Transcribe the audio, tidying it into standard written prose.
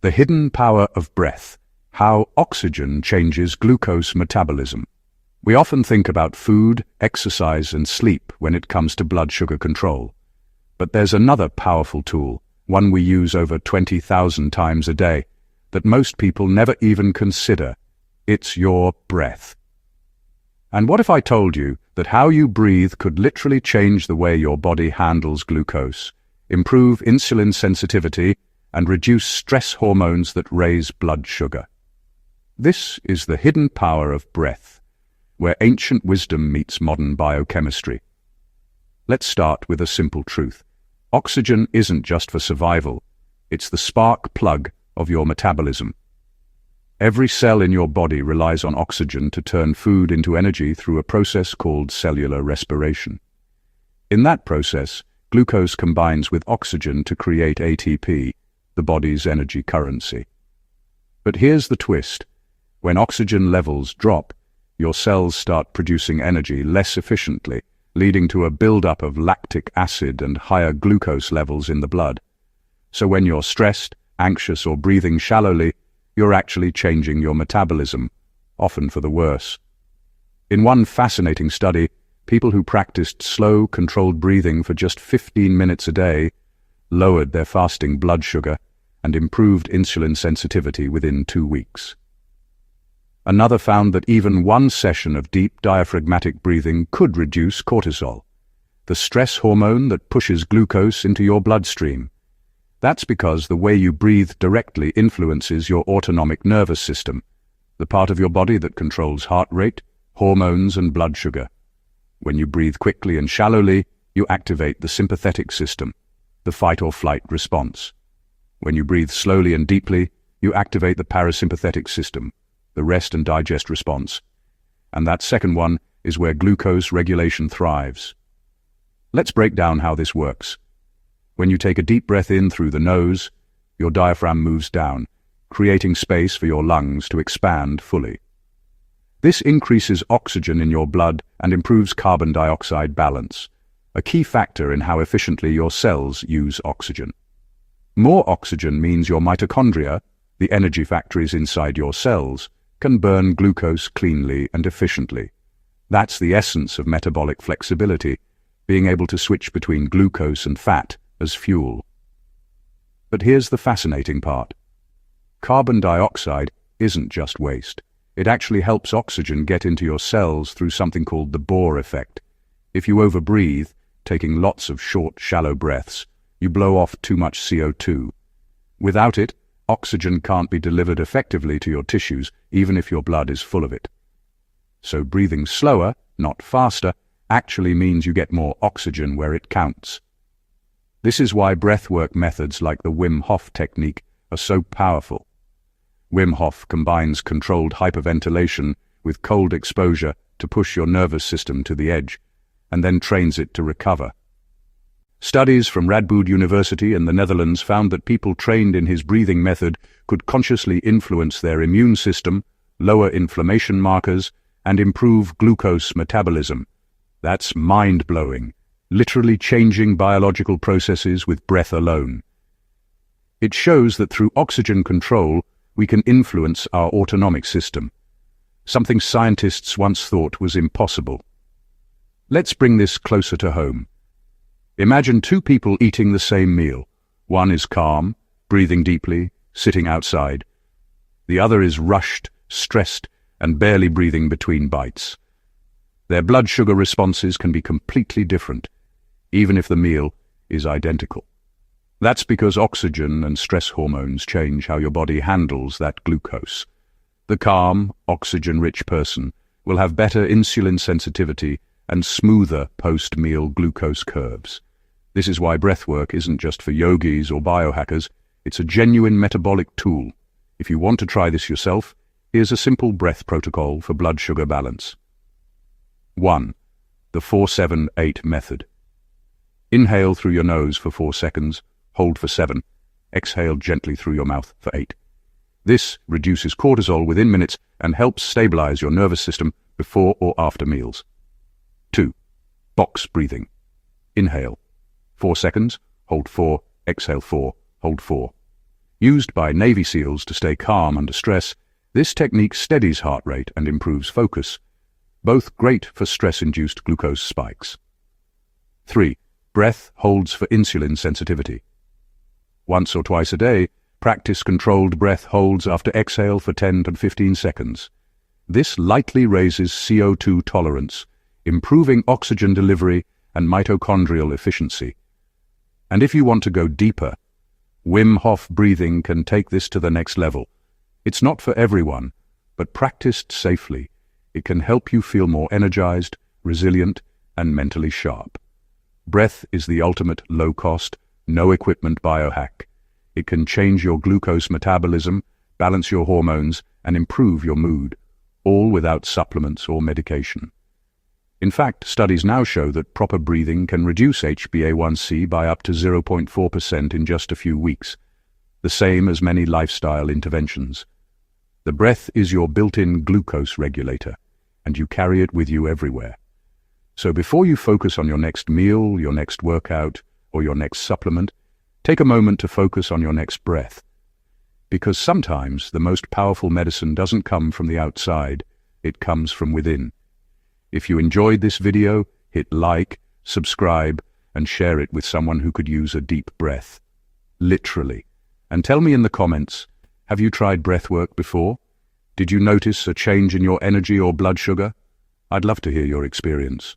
The hidden power of breath, how oxygen changes glucose metabolism. We often think about food, exercise, and sleep when it comes to blood sugar control. But there's another powerful tool, one we use over 20,000 times a day, that most people never even consider. It's your breath. And what if I told you that how you breathe could literally change the way your body handles glucose, improve insulin sensitivity, and reduce stress hormones that raise blood sugar? This is the hidden power of breath, where ancient wisdom meets modern biochemistry. Let's start with a simple truth. Oxygen isn't just for survival, it's the spark plug of your metabolism. Every cell in your body relies on oxygen to turn food into energy through a process called cellular respiration. In that process, glucose combines with oxygen to create ATP, the body's energy currency. But here's the twist. When oxygen levels drop, your cells start producing energy less efficiently, leading to a buildup of lactic acid and higher glucose levels in the blood. So when you're stressed, anxious, or breathing shallowly, you're actually changing your metabolism, often for the worse. In one fascinating study, people who practiced slow, controlled breathing for just 15 minutes a day lowered their fasting blood sugar and improved insulin sensitivity within 2 weeks. Another found that even one session of deep diaphragmatic breathing could reduce cortisol, the stress hormone that pushes glucose into your bloodstream. That's because the way you breathe directly influences your autonomic nervous system, the part of your body that controls heart rate, hormones, and blood sugar. When you breathe quickly and shallowly, you activate the sympathetic system, the fight-or-flight response. When you breathe slowly and deeply, you activate the parasympathetic system, the rest and digest response. And that second one is where glucose regulation thrives. Let's break down how this works. When you take a deep breath in through the nose, your diaphragm moves down, creating space for your lungs to expand fully. This increases oxygen in your blood and improves carbon dioxide balance, a key factor in how efficiently your cells use oxygen. More oxygen means your mitochondria, the energy factories inside your cells, can burn glucose cleanly and efficiently. That's the essence of metabolic flexibility, being able to switch between glucose and fat as fuel. But here's the fascinating part. Carbon dioxide isn't just waste. It actually helps oxygen get into your cells through something called the Bohr effect. If you overbreathe, taking lots of short, shallow breaths, you blow off too much CO2. Without it, oxygen can't be delivered effectively to your tissues, even if your blood is full of it. So breathing slower, not faster, actually means you get more oxygen where it counts. This is why breathwork methods like the Wim Hof technique are so powerful. Wim Hof combines controlled hyperventilation with cold exposure to push your nervous system to the edge, and then trains it to recover. Studies from Radboud University in the Netherlands found that people trained in his breathing method could consciously influence their immune system, lower inflammation markers, and improve glucose metabolism. That's mind-blowing. Literally changing biological processes with breath alone. It shows that through oxygen control, we can influence our autonomic system, something scientists once thought was impossible. Let's bring this closer to home. Imagine two people eating the same meal. One is calm, breathing deeply, sitting outside. The other is rushed, stressed, and barely breathing between bites. Their blood sugar responses can be completely different, even if the meal is identical. That's because oxygen and stress hormones change how your body handles that glucose. The calm, oxygen-rich person will have better insulin sensitivity and smoother post-meal glucose curves. This is why breathwork isn't just for yogis or biohackers, it's a genuine metabolic tool. If you want to try this yourself, here's a simple breath protocol for blood sugar balance. 1. The 4-7-8 method. Inhale through your nose for 4 seconds, hold for 7, exhale gently through your mouth for 8. This reduces cortisol within minutes and helps stabilize your nervous system before or after meals. 2. Box breathing. Inhale 4 seconds, hold 4, exhale 4, hold 4. Used by Navy SEALs to stay calm under stress, this technique steadies heart rate and improves focus, both great for stress-induced glucose spikes. 3. Breath holds for insulin sensitivity. Once or twice a day, practice controlled breath holds after exhale for 10 to 15 seconds. This lightly raises CO2 tolerance, improving oxygen delivery and mitochondrial efficiency. And if you want to go deeper, Wim Hof breathing can take this to the next level. It's not for everyone, but practiced safely, it can help you feel more energized, resilient, and mentally sharp. Breath is the ultimate low-cost, no-equipment biohack. It can change your glucose metabolism, balance your hormones, and improve your mood, all without supplements or medication. In fact, studies now show that proper breathing can reduce HbA1c by up to 0.4% in just a few weeks, the same as many lifestyle interventions. The breath is your built-in glucose regulator, and you carry it with you everywhere. So before you focus on your next meal, your next workout, or your next supplement, take a moment to focus on your next breath. Because sometimes the most powerful medicine doesn't come from the outside, it comes from within. If you enjoyed this video, hit like, subscribe, and share it with someone who could use a deep breath. Literally. And tell me in the comments, have you tried breathwork before? Did you notice a change in your energy or blood sugar? I'd love to hear your experience.